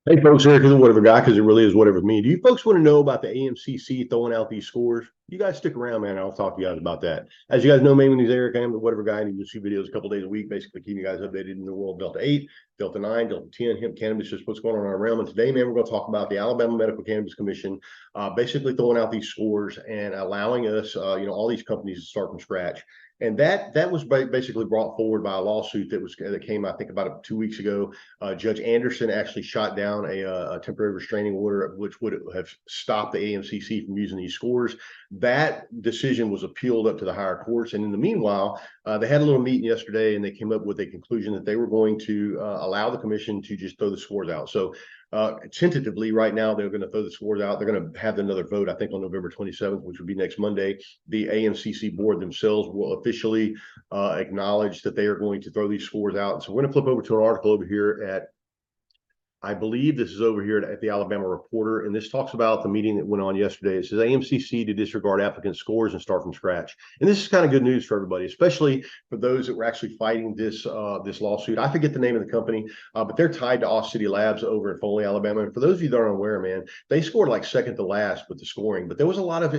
Hey folks, Eric is a whatever guy because it really is whatever me. Do you folks want to know about the AMCC throwing out these scores? You guys stick around, man. I'll talk to you guys about that. As you guys know, my name is Eric. I am the whatever guy, and you see videos a couple days a week, basically keeping you guys updated in the world of Delta 8, Delta 9, Delta 10, hemp cannabis, just what's going on in our realm. And today, man, we're going to talk about the Alabama Medical Cannabis Commission basically throwing out these scores and allowing us, all these companies to start from scratch. And that was basically brought forward by a lawsuit that came, I think, about 2 weeks ago. Judge Anderson actually shot down a temporary restraining order, which would have stopped the AMCC from using these scores. That decision was appealed up to the higher courts. And in the meanwhile, they had a little meeting yesterday, and they came up with a conclusion that they were going to allow the commission to just throw the scores out. So tentatively, right now, they're going to throw the scores out. They're going to have another vote, I think, on November 27th, which would be next Monday. The AMCC board themselves will officially acknowledge that they are going to throw these scores out. So we're going to flip over to an article over here at, I believe this is over here at the Alabama Reporter, and this talks about the meeting that went on yesterday. It says AMCC to disregard applicant scores and start from scratch. And this is kind of good news for everybody, especially for those that were actually fighting this lawsuit. I forget the name of the company, but they're tied to Oscity Labs over in Foley, Alabama. And for those of you that aren't aware, man, they scored like second to last with the scoring. But there was a lot of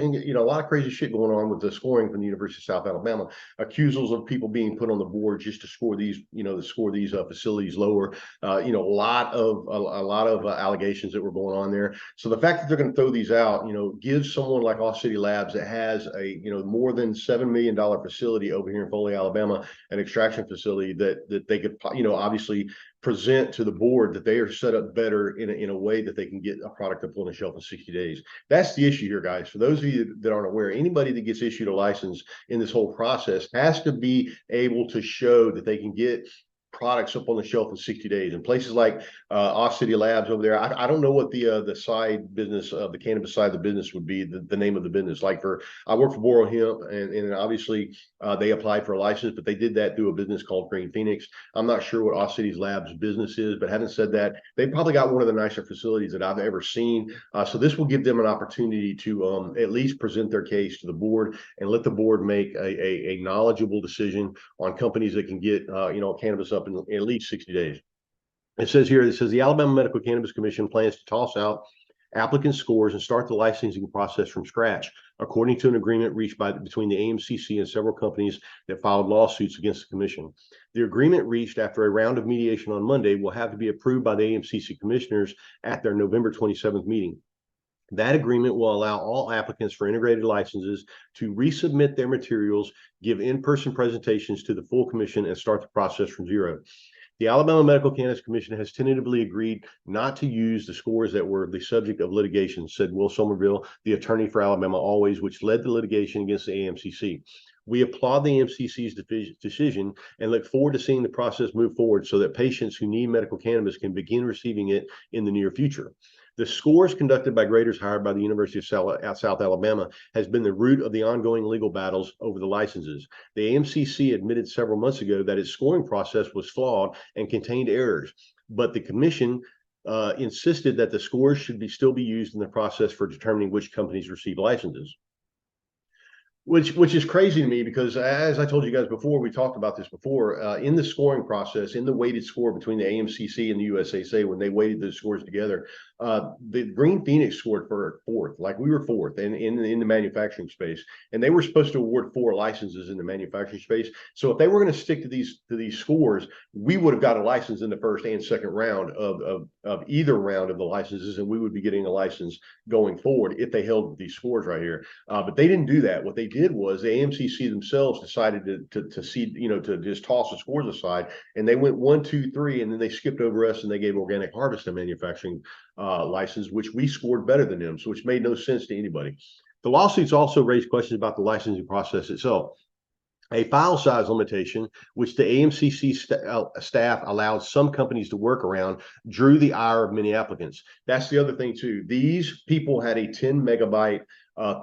crazy shit going on with the scoring from the University of South Alabama. Accusals of people being put on the board just to score these, facilities lower. A lot of allegations that were going on there. So the fact that they're going to throw these out, gives someone like Oscity Labs that has a, more than $7 million facility over here in Foley, Alabama, an extraction facility that they could, obviously present to the board that they are set up better in a way that they can get a product up on the shelf in 60 days. That's the issue here, guys. For those of you that aren't aware, anybody that gets issued a license in this whole process has to be able to show that they can get products up on the shelf in 60 days. And places like Oscity Labs over there, I don't know what the side business of the cannabis side of the business would be, the name of the business. Like I work for Boro Hemp, and obviously they applied for a license, but they did that through a business called Green Phoenix. I'm not sure what Oscity Labs business is, but having said that, they probably got one of the nicer facilities that I've ever seen. So this will give them an opportunity to at least present their case to the board and let the board make a knowledgeable decision on companies that can get cannabis up in at least 60 days. It says the Alabama Medical Cannabis Commission plans to toss out applicant scores and start the licensing process from scratch, according to an agreement reached between the AMCC and several companies that filed lawsuits against the commission. The agreement reached after a round of mediation on Monday will have to be approved by the AMCC commissioners at their November 27th meeting. That agreement will allow all applicants for integrated licenses to resubmit their materials, give in-person presentations to the full commission, and start the process from zero. The Alabama Medical Cannabis Commission has tentatively agreed not to use the scores that were the subject of litigation, said Will Somerville, the attorney for Alabama Always, which led the litigation against the AMCC. We applaud the AMCC's decision and look forward to seeing the process move forward so that patients who need medical cannabis can begin receiving it in the near future. The scores conducted by graders hired by the University of South Alabama has been the root of the ongoing legal battles over the licenses. The AMCC admitted several months ago that its scoring process was flawed and contained errors, but the commission insisted that the scores should still be used in the process for determining which companies receive licenses. Which is crazy to me because, as I told you guys before, we talked about this before, in the scoring process, in the weighted score between the AMCC and the USASA, when they weighted those scores together, the Green Phoenix scored for fourth, like we were fourth in the manufacturing space, and they were supposed to award 4 licenses in the manufacturing space. So if they were going to stick to these scores, we would have got a license in the first and second round of either round of the licenses, and we would be getting a license going forward if they held these scores right here. But they didn't do that. What they did was the AMCC themselves decided to see, to just toss the scores aside, and they went 1, 2, 3, and then they skipped over us and they gave Organic Harvest a manufacturing license, which we scored better than them, so which made no sense to anybody. The lawsuits also raised questions about the licensing process itself. A file size limitation, which the AMCC staff allowed some companies to work around, drew the ire of many applicants. That's the other thing too. These people had a 10 megabyte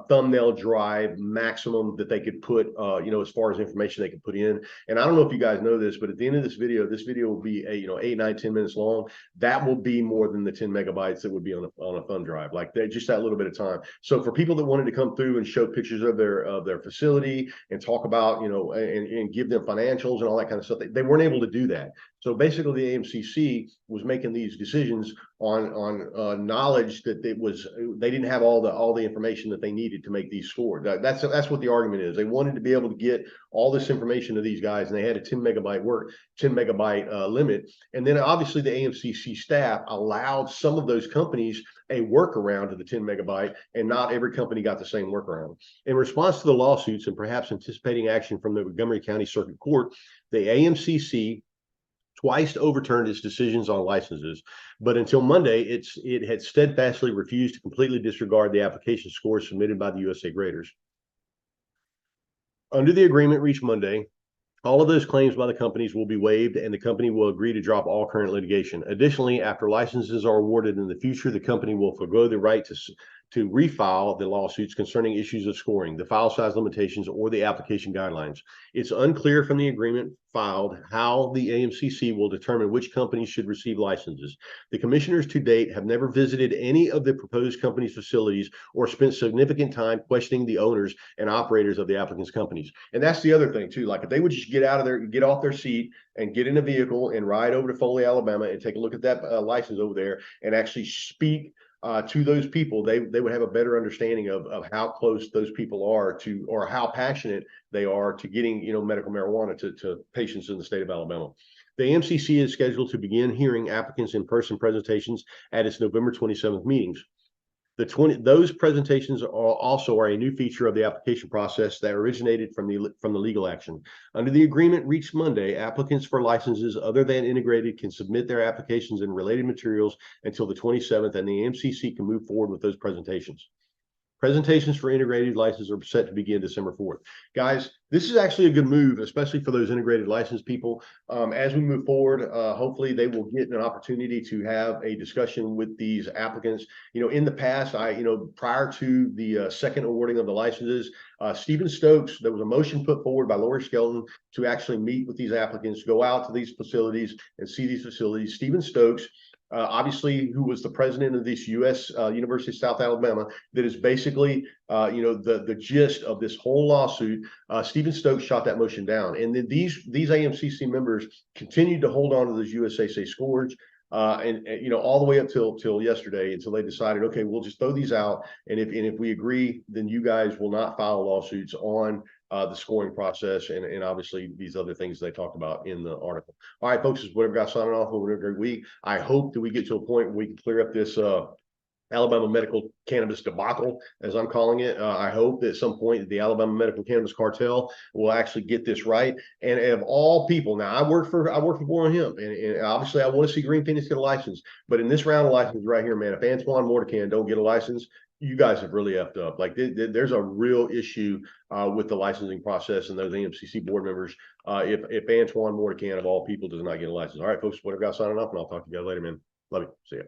thumbnail drive maximum that they could put, as far as information they could put in. And I don't know if you guys know this, but at the end of this video will be 8, 9, 10 minutes long. That will be more than the 10 megabytes that would be on a thumb drive, like just that little bit of time. So for people that wanted to come through and show pictures of their facility and talk about, and give them financials and all that kind of stuff, they weren't able to do that. So basically, the AMCC was making these decisions on knowledge that they didn't have all the information that they needed to make these scores. That's what the argument is. They wanted to be able to get all this information to these guys, and they had a 10 megabyte limit. And then obviously the AMCC staff allowed some of those companies a workaround to the 10 megabyte, and not every company got the same workaround. In response to the lawsuits and perhaps anticipating action from the Montgomery County Circuit Court, the AMCC twice overturned its decisions on licenses, but until Monday, it had steadfastly refused to completely disregard the application scores submitted by the USA graders. Under the agreement reached Monday, all of those claims by the companies will be waived, and the company will agree to drop all current litigation. Additionally, after licenses are awarded in the future, the company will forgo the right to refile the lawsuits concerning issues of scoring, the file size limitations, or the application guidelines. It's unclear from the agreement filed how the AMCC will determine which companies should receive licenses. The commissioners to date have never visited any of the proposed companies' facilities or spent significant time questioning the owners and operators of the applicants' companies. And that's the other thing too. Like, if they would just get off their seat and get in a vehicle and ride over to Foley, Alabama, and take a look at that license over there and actually speak to those people, they would have a better understanding of how close those people are to, or how passionate they are to getting, medical marijuana to patients in the state of Alabama. The AMCC is scheduled to begin hearing applicants' in-person presentations at its November 27th meetings. Those presentations are a new feature of the application process that originated from the legal action. Under the agreement reached Monday, applicants for licenses other than integrated can submit their applications and related materials until the 27th, and the AMCC can move forward with those presentations. Presentations for integrated licenses are set to begin December 4th. Guys, this is actually a good move, especially for those integrated license people. As we move forward, hopefully they will get an opportunity to have a discussion with these applicants. In the past, prior to the second awarding of the licenses, Stephen Stokes, there was a motion put forward by Lori Skelton to actually meet with these applicants, go out to these facilities and see these facilities. Stephen Stokes, obviously, who was the president of this U.S. University of South Alabama, that is basically, the gist of this whole lawsuit. Stephen Stokes shot that motion down, and then these AMCC members continued to hold on to those USAC scores, and all the way up till yesterday, until they decided, okay, we'll just throw these out, and if we agree, then you guys will not file lawsuits on the scoring process, and obviously these other things they talked about in the article. All right, folks, this is Whatever Guy signing off. Over a great week. I hope that we get to a point where we can clear up this Alabama medical cannabis debacle, as I'm calling it. I hope that at some point the Alabama medical cannabis cartel will actually get this right. And of all people, now I work for Boro Hemp, and obviously I want to see Green Phoenix get a license. But in this round of licenses right here, man, if Antoine Mordecan don't get a license, you guys have really effed up. Like, there's a real issue with the licensing process and those AMCC board members. If Antoine Mordecan, of all people, does not get a license. All right, folks, Whatever Guy signing off, and I'll talk to you guys later, man. Love you. See ya.